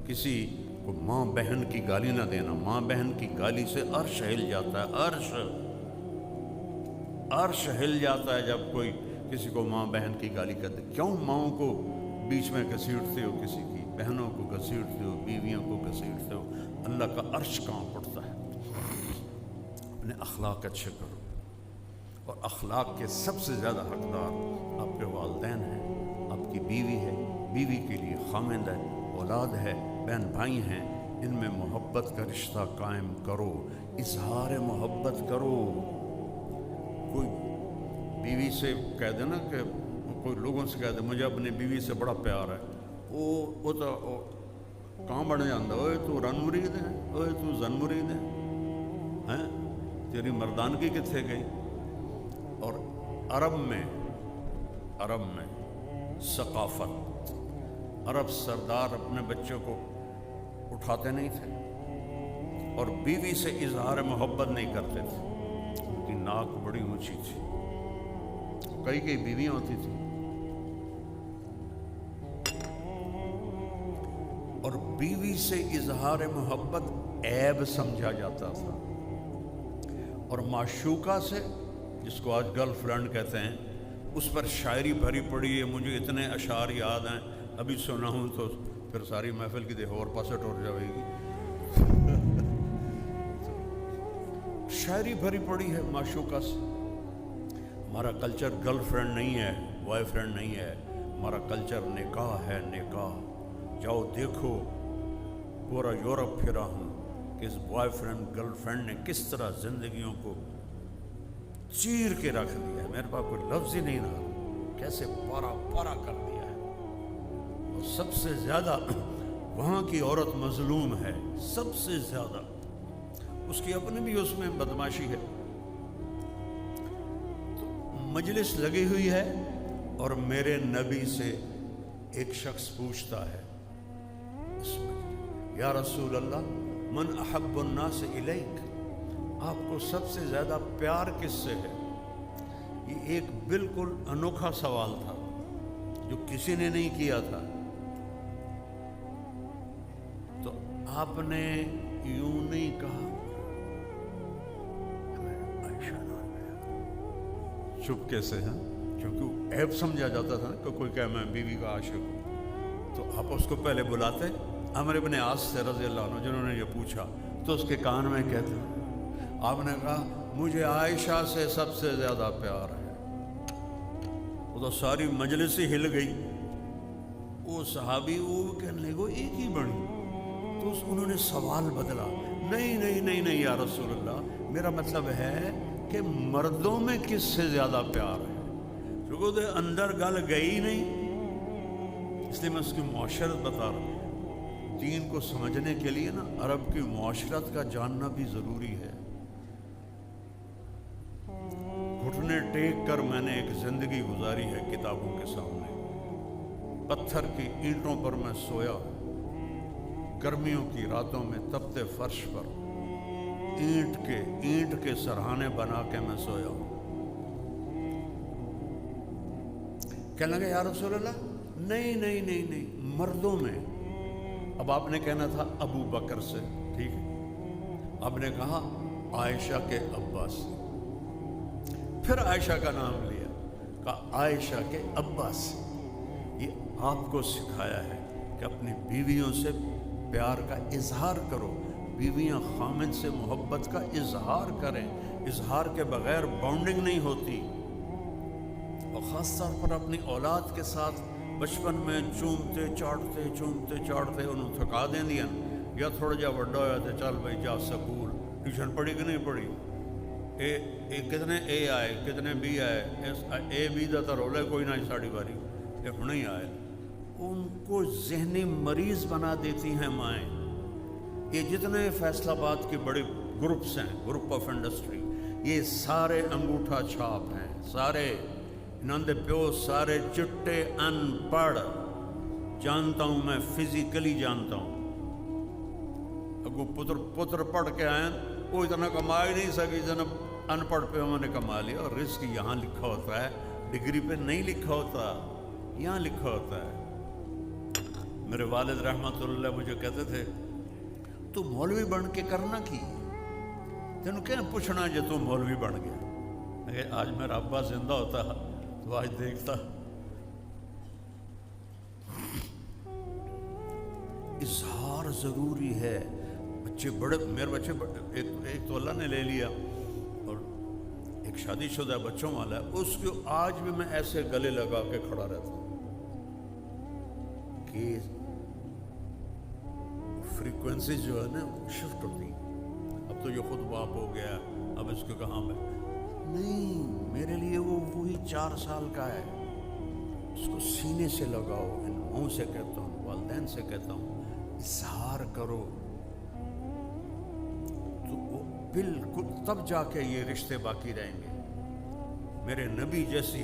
کسی کو ماں بہن کی گالی نہ دینا. ماں بہن کی گالی سے عرش ہل جاتا ہے. عرش ہل جاتا ہے جب کوئی کسی کو ماں بہن کی گالی کرتے. کیوں ماؤں کو بیچ میں گھسیٹتے ہو, کسی کی بہنوں کو گھسیٹتے ہو, بیویوں کو گھسیٹتے ہو؟ اللہ کا عرش کانپ پڑتا ہے. اپنے اخلاق اچھے کرو, اور اخلاق کے سب سے زیادہ حقدار آپ کے والدین ہیں, آپ کی بیوی ہے, بیوی کے لیے خامند ہے, اولاد ہے, بہن بھائی ہیں. ان میں محبت کا رشتہ قائم کرو, اظہار محبت کرو. کوئی بیوی سے کہہ دے نا کہ کوئی لوگوں سے کہہ دے مجھے اپنی بیوی سے بڑا پیار ہے, وہ تو کہاں بڑھ جاتا, اوے تو رن مرید ہے, اوے تو زن مرید ہے, تیری مردانگی کتنے گئی. اور عرب میں ثقافت, عرب سردار اپنے بچوں کو اٹھاتے نہیں تھے اور بیوی سے اظہار محبت نہیں کرتے تھے. ان کی ناک بڑی اونچی تھی, کئی بیویاں ہوتی تھیں, اور بیوی سے اظہار محبت عیب سمجھا جاتا تھا. اور معشوقہ سے, جس کو آج گرل فرینڈ کہتے ہیں, اس پر شاعری بھری پڑی ہے. مجھے اتنے اشعار یاد ہیں, ابھی سنا ہوں تو پھر ساری محفل کی دیکھو اور پاسے ٹوٹ جائے گی. شاعری بھری پڑی ہے معشوقہ سے. ہمارا کلچر گرل فرینڈ نہیں ہے, بوائے فرینڈ نہیں ہے. ہمارا کلچر نکاح ہے, نکاح. جاؤ دیکھو, پورا یورپ پھرا ہوں کہ اس بوائے فرینڈ گرل فرینڈ نے کس طرح زندگیوں کو چیر کے رکھ دیا ہے. میرے پاس کوئی لفظ ہی نہیں رہا, کیسے پارا پارا کر دیا ہے. اور سب سے زیادہ وہاں کی عورت مظلوم ہے, سب سے زیادہ. اس کی اپنی بھی اس میں بدماشی ہے. تو مجلس لگی ہوئی ہے اور میرے نبی سے ایک شخص پوچھتا ہے اس مجلس, یا رسول اللہ من احب الناس الیک, آپ کو سب سے زیادہ پیار کس سے ہے؟ یہ ایک بالکل انوکھا سوال تھا جو کسی نے نہیں کیا تھا. تو آپ نے یوں نہیں کہا, چپکے سے, کیونکہ عیب سمجھا جاتا تھا نا کہ کوئی کہے میں بیوی کا عاشق ہوں. تو آپ اس کو پہلے بلاتے عمرو بن عاص سے رضی اللہ عنہ, جنہوں نے یہ پوچھا, تو اس کے کان میں کہتے, آپ نے کہا مجھے عائشہ سے سب سے زیادہ پیار ہے. وہ تو ساری مجلس ہی ہل گئی. وہ صحابی وہ کہنے لگے ایک ہی بڑی. تو انہوں نے سوال بدلا, نہیں یا رسول اللہ, میرا مطلب ہے کہ مردوں میں کس سے زیادہ پیار ہے. کیونکہ اندر گل گئی نہیں, اس لیے میں اس کی معاشرت بتا رہا ہوں. دین کو سمجھنے کے لیے نا عرب کی معاشرت کا جاننا بھی ضروری ہے. گھٹنے ٹیک کر میں نے ایک زندگی گزاری ہے کتابوں کے سامنے. پتھر کی اینٹوں پر میں سویا, گرمیوں کی راتوں میں تپتے فرش پر اینٹ کے سرہانے بنا کے میں سویا ہوں. کہنے لگے یا رسول اللہ نہیں مردوں میں. اب آپ نے کہنا تھا ابو بکر سے, ٹھیک ہے, آپ نے کہا عائشہ کے ابا سے, پھر عائشہ کا نام لیا, کہا عائشہ کے ابا سے. یہ آپ کو سکھایا ہے کہ اپنی بیویوں سے پیار کا اظہار کرو. بیویاں خامد سے محبت کا اظہار کریں. اظہار کے بغیر بانڈنگ نہیں ہوتی. اور خاص طور پر اپنی اولاد کے ساتھ بچپن میں چومتے چاڑتے انہوں تھکا دیں دیا, یا تھوڑا جا وڈا ہوا تو چل بھائی جا سکول, ٹیوشن پڑھی کہ نہیں پڑھی, کتنے اے آئے کتنے بی آئے, اے بی دا تو رولے کوئی نہ ساڑی باری, یہ ہوں ہی آئے. ان کو ذہنی مریض بنا دیتی ہیں مائیں. یہ جتنے فیصل آباد کے بڑے گروپس ہیں, گروپ آف انڈسٹری, یہ سارے انگوٹھا چھاپ ہیں, سارے انہوں نے پیو سارے چٹے ان پڑھ. جانتا ہوں میں, فزیکلی جانتا ہوں. اگو پتر پڑھ کے آئے, وہ اتنا کما ہی نہیں سکی جتنا ان پڑھ پہ ہم نے کما لیا. اور رزق یہاں لکھا ہوتا ہے, ڈگری پہ نہیں لکھا ہوتا, یہاں لکھا ہوتا ہے. میرے والد رحمت اللہ مجھے کہتے تھے تو مولوی بن کے کرنا کی تینوں کیا پوچھنا جے تو مولوی بن گیا. آج میرا ابا زندہ ہوتا تو آج دیکھتا. اظہار ضروری ہے. بچے بڑے، میرے بچے ایک تو اللہ نے لے لیا اور ایک شادی شدہ بچوں والا ہے، اس کو آج بھی میں ایسے گلے لگا کے کھڑا رہتا ہوں کہ فریکوینسی جو ہے نا شفٹ ہوتی. اب تو یہ خود باپ ہو گیا، اب اس کو کہاں میں نہیں، میرے لیے وہ وہی 4 سال کا ہے. اس کو سینے سے لگاؤ. ان منہ سے کہتا ہوں، والدین سے کہتا ہوں، اظہار کرو تو وہ بالکل تب جا کے یہ رشتے باقی رہیں گے. میرے نبی جیسی